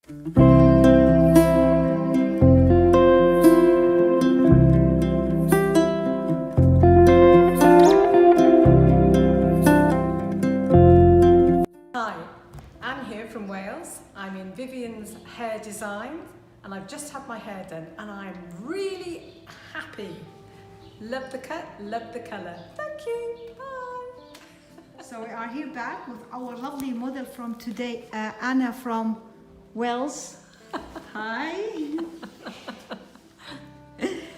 Hi, I'm here from Wales. I'm in Vivian's Hair Design and I've just had my hair done and I'm really happy. Love the cut, love the colour. Thank you, bye. So we are here back with our lovely model from today, Anna from Wales. Hi.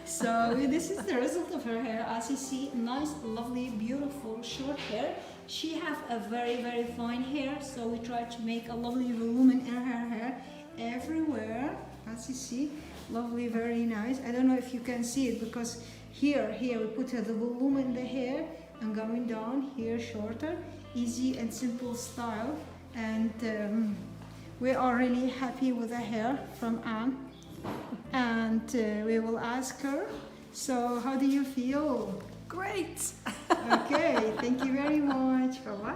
So this is the result of her hair. As you see, nice, lovely, beautiful, short hair. She have a very fine hair, so we try to make a lovely volume in her hair everywhere. As you see, lovely, very nice. I don't know if you can see it because here we put the volume in the hair and going down here shorter, easy and simple style. And we are really happy with the hair from Anne. And we will ask her, so how do you feel? Great. Okay, thank you very much. Bye-bye.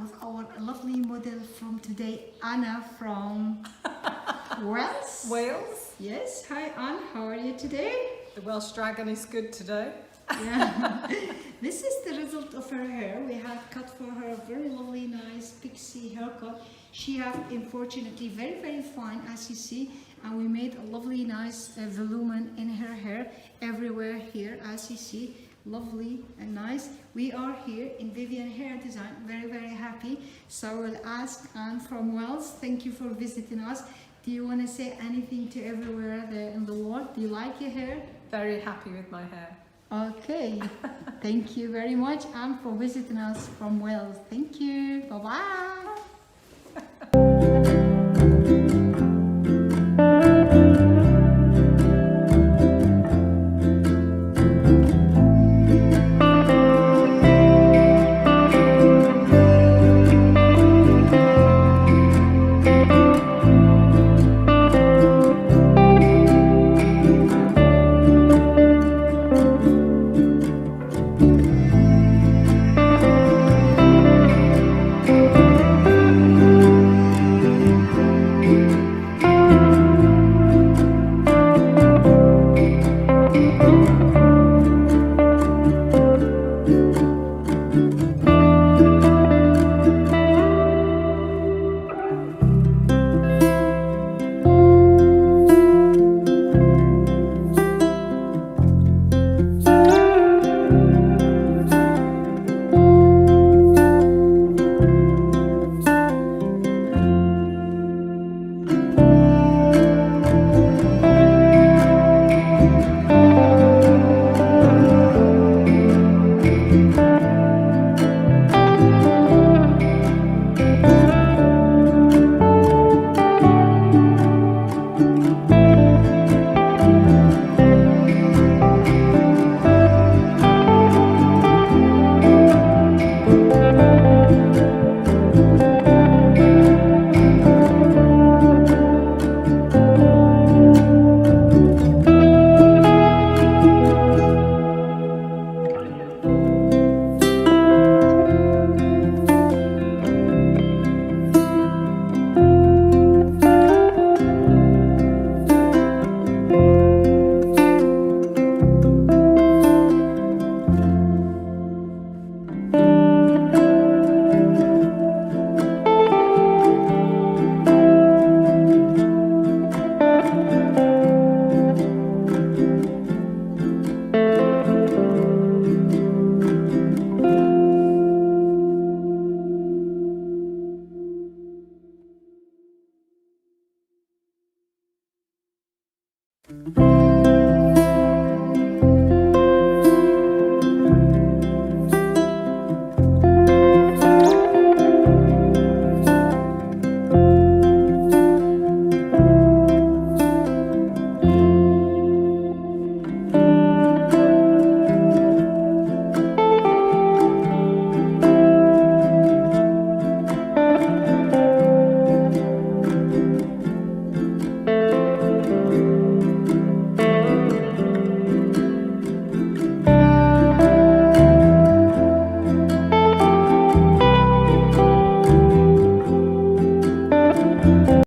with our lovely model from today, Anna from Wales. Wales. Yes, hi Anne, how are you today? The Welsh Dragon is good today. Yeah. This is the result of her hair. We have cut for her a very lovely, nice pixie haircut. She have, unfortunately, very, very fine, as you see, and we made a lovely, nice volumen in her hair everywhere here, as you see. Lovely and nice. We are here in Vivian Hair Design, very, very happy. So I will ask Anne from Wales, thank you for visiting us. Do you want to say anything to everywhere there in the world? Do you like your hair? Very happy with my hair. Okay. Thank you very much, Anne, for visiting us from Wales. Thank you. Bye-bye.